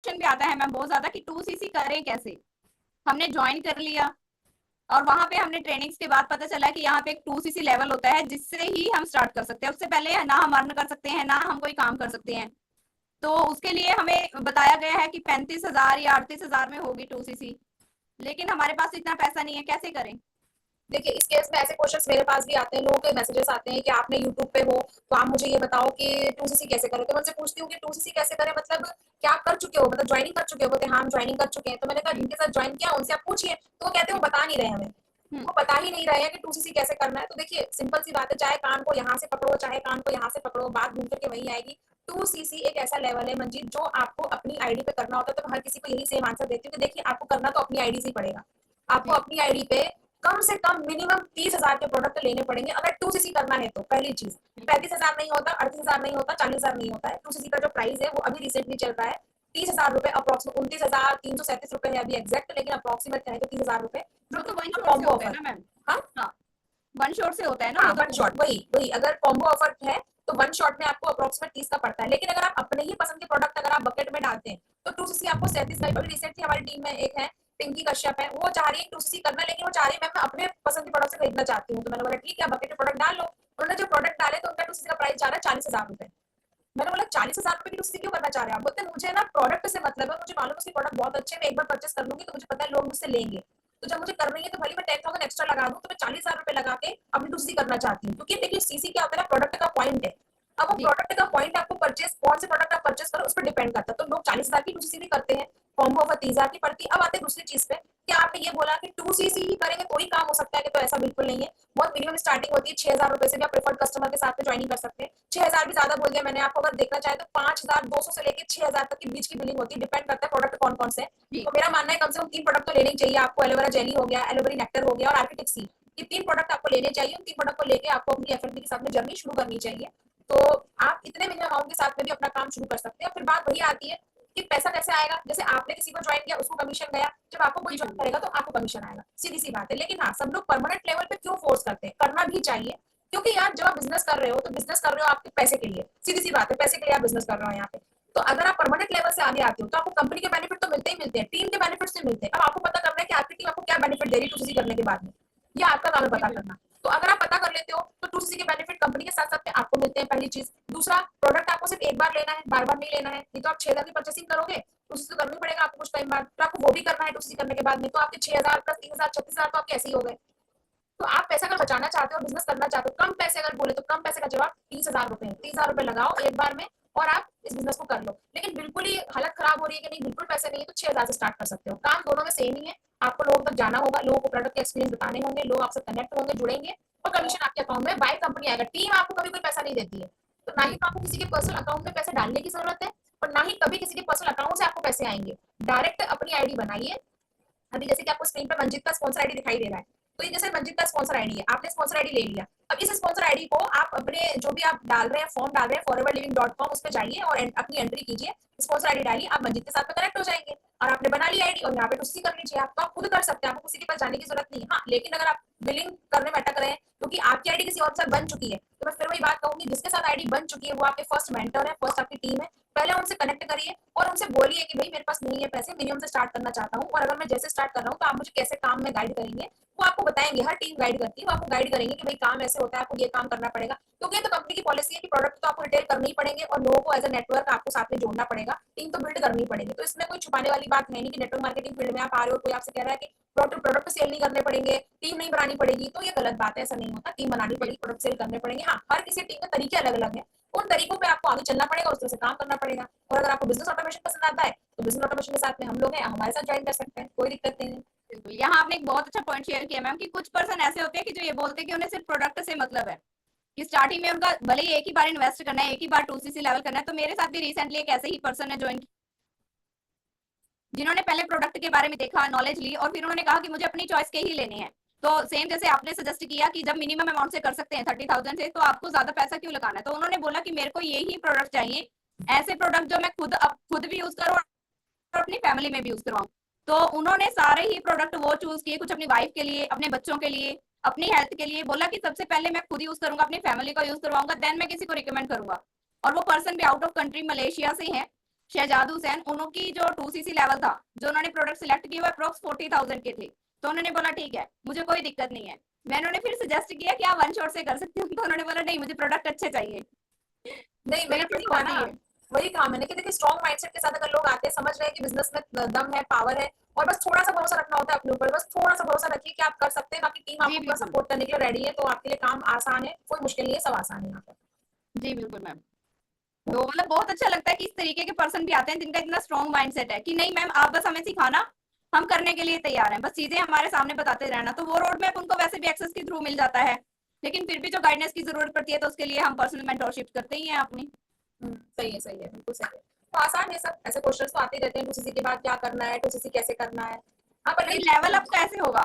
Question भी आता है मैम बहुत ज्यादा कि 2cc करें कैसे। हमने ज्वाइन कर लिया और वहां पे हमने ट्रेनिंग्स के बाद पता चला कि यहाँ पे एक 2cc लेवल होता है जिससे ही हम स्टार्ट कर सकते हैं, उससे पहले ना हम अर्न कर सकते हैं ना हम कोई काम कर सकते हैं। तो उसके लिए हमें बताया गया है कि 35,000 या 38,000 में होगी 2cc, लेकिन हमारे पास इतना पैसा नहीं है, कैसे करें। देखिए इस केस में ऐसे क्वेश्चंस मेरे पास भी आते हैं, लोगों के मैसेजेस आते हैं कि आपने यूट्यूब पे हो तो आप मुझे ये बताओ कि 2cc कैसे करें। तो मैं उनसे पूछती हूँ कि 2cc कैसे करें, मतलब क्या आप कर चुके हो, मतलब ज्वाइनिंग कर चुके हो। बोलते हाँ हम ज्वाइनिंग कर चुके हैं। तो मैंने कहा जी जिनके साथ ज्वाइन किया उनसे आप पूछिए। तो वो कहते हैं वो बता नहीं रहे हमें, हम्म वो बता ही नहीं रहे हैं कि 2cc कैसे करना है। तो देखिए सिंपल सी बात है, चाहे कान को यहाँ से पकड़ो चाहे कान को यहाँ से पकड़ो, बात घूम फिर के वही आएगी। 2cc एक ऐसा लेवल है मंजीत जो आपको अपनी आईडी पे करना होता है। तो मैं हर किसी को यही सेम आंसर देती हूँ कि देखिए आपको करना तो अपनी आईडी से ही पड़ेगा। आपको जी अपनी आईडी पे कम से कम मिनिमम 30,000 के प्रोडक्ट लेने पड़ेंगे अगर 2cc करना है। तो पहली चीज, 35,000 नहीं होता, 38,000 नहीं होता, 40,000 नहीं होता है। 2cc का जो प्राइस है वो अभी रिसेंटली चल रहा है 30,000 रुपए, अप्रोक्सीमेट 29,337 रुपए है अभी एग्जैक्ट, लेकिन अप्रोक्सीमेट कहें तो 30,000 रुपए जो वो तो वन कि शॉट से कॉम्बो होता है ऑफर। ना मैम। हाँ हाँ, वन शॉट से होता है ना वो हाँ तो वन शॉट, वही वही अगर कॉम्बो ऑफर है तो वन शॉट में आपको अप्रोक्सीमेट 30 का पड़ता है। लेकिन अगर आप अपने ही पसंद के प्रोडक्ट अगर आप बकेट में डालते हैं तो 2cc आपको 37 का। अभी रिसेंटली हमारी टीम में एक है पिंकी कश्यप है, वो चाह रही है 2cc करना, लेकिन वो चाह रही है मैं अपने पसंद के प्रोडक्ट से खरीदना चाहती हूँ। तो मैंने बोला ठीक है बकेट में प्रोडक्ट डाल लो। उन्होंने जो प्रोडक्ट डाले तो उनका 2cc का प्राइस जा रहा है 40,000 रुपए। मैंने बोला 40,000 रुपए की 2cc क्यों करना चाह रहे हैं आप। बोलते मुझे ना प्रोडक्ट से मतलब है, मुझे मालूम है उसकी प्रोडक्ट बहुत अच्छे, मैं एक बार परचेस कर लूंगी तो मुझे पता है लोग मुझसे लेंगे। तो जब मुझे करनी है तो भले मैं 10,000 एक्स्ट्रा लगा दूं, तो मैं 40,000 रुपए लगा के अपनी 2cc करना चाहती हूँ। क्योंकि देखिए सीसी क्या होता है ना, प्रोडक्ट का पॉइंट है। अब वो जी प्रोडक्ट का पॉइंट आपको परचेस कौन से प्रोडक्ट आप परचेस करो उस पर डिपेंड करता है। तो लोग 40,000 की 2cc भी करते हैं, कॉम्बो ऑफर 30,000 की पड़ती है। अब आते हैं दूसरी चीज पे कि आपने ये बोला कि 2cc ही करेंगे तो ही काम हो सकता है, कि तो ऐसा बिल्कुल नहीं है। बहुत मिनिमम स्टार्टिंग होती है 6,000 रुपए से भी आप प्रेफर्ड कस्टमर के साथ में ज्वाइनिंग कर सकते हैं। 6,000 भी ज्यादा बोल दिया मैंने आपको, अगर देखना चाहे तो 5,200 से लेकर 6,000 तक की बीच की बिलिंग होती है, डिपेंड करता है प्रोडक्ट कौन कौन से। जी तो मेरा मानना है कम से कम 3 प्रोडक्ट तो लेने ही चाहिए आपको। एलोवेरा जेली हो गया, एलोवेरी नेक्टर हो गया और आर्किटिक सी, ये 3 प्रोडक्ट आपको लेने चाहिए। उन 3 प्रोडक्ट को लेके आपको अपनी एफएमपी के साथ में जर्नी शुरू करनी चाहिए। तो आप इतने मिनिमम अमाउंट के साथ में भी अपना काम शुरू कर सकते हैं। फिर बात वही आती है कि पैसा कैसे आएगा। जैसे आपने किसी को ज्वाइन किया उसको कमीशन गया, जब आपको कोई जी ज्वाइन मैम। करेगा तो आपको कमीशन आएगा, सीधी सी बात है। लेकिन हाँ सब लोग परमानेंट लेवल पे क्यों फोर्स करते हैं, करना भी चाहिए। क्योंकि यार जब आप बिजनेस कर रहे हो तो बिजनेस कर रहे हो आपके पैसे के लिए, सीधी सी बात है, पैसे के लिए आप बिजनेस कर रहे हो यहाँ पे। तो अगर आप परमानेंट लेवल से आगे आते हो तो आपको कंपनी के बेनिफिट तो मिलते ही मिलते हैं, टीम के बेनिफिट से मिलते हैं। अब आपको पता करना है कि आपकी टीम आपको क्या बेनिफिट दे रही है 2cc करने के बाद में, ये आपका काम है जी पता बिल्कुल। करना। तो अगर आप पता कर लेते हो तो 2cc के बेनिफिट कंपनी के साथ साथ में आपको मिलते हैं, पहली चीज। दूसरा, प्रोडक्ट आपको सिर्फ एक बार लेना है, बार बार नहीं लेना है। नहीं तो आप 6,000 की परचेसिंग करोगे तो उससे करनी पड़ेगा आपको कुछ टाइम बाद, तो आपको वो भी करना है 2cc करने के बाद में। तो आपके 6,000 प्लस 3,000 36,000 तो आपके ऐसे ही हो गए। तो आप पैसा अगर बचाना चाहते हो, बिजनेस करना चाहते हो, कम पैसे अगर बोले तो कम पैसे का जवाब 30,000 रुपए है। 30,000 रुपए लगाओ एक बार में और आप इस बिजनेस को कर लो। लेकिन बिल्कुल ही हालत खराब हो रही है कि नहीं बिल्कुल पैसे नहीं है तो 6,000 से स्टार्ट कर सकते हो। काम दोनों में सेम ही है। आपको लोगों तक जाना होगा, लोगों को प्रोडक्ट के एक्सपीरियंस बताने होंगे, लोग आपसे कनेक्ट होंगे, जुड़ेंगे और कमीशन आपके अकाउंट में बाय कंपनी आएगा। टीम आपको कभी कोई पैसा नहीं देती है, तो ना ही जी तो आपको किसी के पर्सनल अकाउंट में पैसे डालने की जरूरत है और ना ही कभी किसी के पर्सनल अकाउंट से आपको पैसे आएंगे। डायरेक्ट अपनी आईडी बनाइए। अभी जैसे कि आपको स्क्रीन पर मंजित का स्पॉन्सर आईडी दिखाई दे रहा है, तो ये जैसे मंजित का स्पॉन्सर आईडी है, आपने स्पॉन्सर आईडी ले लिया। अब इस स्पॉन्सर आईडी को आप अपने जो भी आप डाल रहे हैं फॉर्म डाल रहे हैं foreverliving.com उस पर जाइए और अपनी एंट्री कीजिए, स्पॉन्सर आईडी डालिए, आप मंजित के साथ में कनेक्ट हो जाएंगे और आपने बना ली आईडी और यहाँ पे उसी कर लीजिए। आप तो आप खुद कर सकते हैं, आपको किसी के पास जाने की जरूरत नहीं है। हाँ लेकिन अगर आप बिलिंग करने में अटक रहे हैं क्योंकि आपकी आईडी किसी और के साथ बन चुकी है, तो मैं फिर वही बात कहूंगी, जिसके साथ आईडी बन चुकी है वो आपके फर्स्ट मेंटर है, फर्स्ट आपकी टीम है। पहले उनसे कनेक्ट करिए और उनसे बोलिए कि भाई मेरे पास नहीं है पैसे, मिनिमम से स्टार्ट करना चाहता हूँ और अगर मैं जैसे स्टार्ट कर रहा हूँ तो आप मुझे कैसे काम में गाइड करेंगे। वो आपको बताएंगे, हर टीम गाइड करती है, वो आपको गाइड करेंगे कि भाई काम ऐसे होता है, आपको ये काम करना पड़ेगा। क्योंकि ये तो कंपनी की पॉलिसी है कि प्रोडक्ट तो आपको रिटेल करने ही पड़ेंगे और लोगों को एज अ नेटवर्क आपको साथ में जोड़ना पड़ेगा, टीम तो बिल्ड करनी पड़ेगी। तो इसमें कोई छुपाने वाली बात है नहीं कि नेटवर्क मार्केटिंग फील्ड में आप आ रहे हो, कोई आपसे कह रहा है कि प्रोडक्ट प्रोडक्ट सेल नहीं करने पड़ेंगे, टीम नहीं बनानी पड़ेगी, तो ये गलत बात है, ऐसा नहीं होता। टीम बनानी जी पड़ेगी, प्रोडक्ट सेल करने पड़ेंगे। हाँ हर किसी टीम के तरीके अलग अलग हैं, उन तरीकों पे आपको आगे चलना पड़ेगा, उस तरह से काम करना पड़ेगा। और अगर आपको बिजनेस ऑटोमेशन पसंद आता है तो बिजनेस ऑटोमेशन के साथ में हम लोग हैं, हमारे साथ ज्वाइन कर सकते हैं, कोई दिक्कत नहीं है। बिल्कुल। यहाँ आपने एक बहुत अच्छा पॉइंट शेयर किया मैम कि कुछ पर्सन ऐसे होते हैं कि जो ये बोलते हैं कि उन्हें सिर्फ प्रोडक्ट से मतलब है, कि स्टार्टिंग में उनका भले ही एक ही बार इन्वेस्ट करना है, एक ही बार 2cc लेवल करना है। तो मेरे साथ भी रिसेंटली एक ऐसे ही पर्सन है ज्वाइन, जिन्होंने पहले प्रोडक्ट के बारे में देखा, नॉलेज ली और फिर उन्होंने कहा कि मुझे अपनी चॉइस के ही लेने हैं। तो सेम जैसे आपने सजेस्ट किया कि जब मिनिमम अमाउंट से कर सकते हैं 30,000 से, तो आपको ज्यादा पैसा क्यों लगाना है। तो उन्होंने बोला कि मेरे को ये ही प्रोडक्ट चाहिए, ऐसे प्रोडक्ट जो मैं खुद भी यूज करूँ और अपनी फैमिली में भी यूज करवाऊँ। तो उन्होंने सारे ही प्रोडक्ट वो चूज किए, कुछ अपनी वाइफ के लिए, अपने बच्चों के लिए, अपनी हेल्थ के लिए। बोला कि सबसे पहले मैं खुद यूज करूंगा, अपनी फैमिली को यूज करवाऊंगा, देन मैं किसी को रिकमेंड करूंगा। और वो पर्सन भी आउट ऑफ कंट्री मलेशिया से है, शहजाद हुसैन, उनकी जो 2cc लेवल था, जो उन्होंने प्रोडक्ट सिलेक्ट किए वो अप्रोक्स 40,000 के थे। तो उन्होंने बोला ठीक है, मुझे कोई दिक्कत नहीं है। मैंने उन्हें फिर सजेस्ट किया कि आप वन शॉट से कर सकते हो, तो उन्होंने बोला नहीं मुझे प्रोडक्ट अच्छे चाहिए। नहीं, मैंने ये वही चीज़ कहा होती ना, है। वही कहा मैंने कि देखिए स्ट्रॉन्ग माइंडसेट के साथ अगर लोग आते हैं, समझ रहे हैं कि बिज़नेस में दम है, पावर है और बस थोड़ा-सा भरोसा रखना होता है अपने ऊपर, बस थोड़ा-सा भरोसा रखिए कि आप कर सकते हैं, बाकी टीम जी, आपको पूरा बिल्कुल। सपोर्ट करने के लिए रेडी है, तो आपके लिए काम आसान है, कोई मुश्किल नहीं है, सब आसान है यहाँ पे। जी, बिल्कुल मैम। तो मतलब बहुत अच्छा लगता है कि इस तरीके के पर्सन भी आते हैं जिनका इतना स्ट्रॉन्ग माइंडसेट है कि नहीं मैम आप बस हमें सिखाना, हम करने के लिए तैयार हैं, बस चीजें हमारे सामने बताते रहना। तो वो रोड मैप उनको वैसे भी एक्सेस के थ्रू मिल जाता है, लेकिन फिर भी जो गाइडेंस की जरूरत पड़ती है तो उसके लिए हम पर्सनल मेंटोरशिप करते ही हैं अपनी। सही है, बिल्कुल सही है। तो आसान है सब, ऐसे क्वेश्चंस तो आते ही रहते हैं, 2cc के बाद क्या करना है, 2cc कैसे करना है। हाँ, पर फिर नहीं लेवल अप कैसे होगा,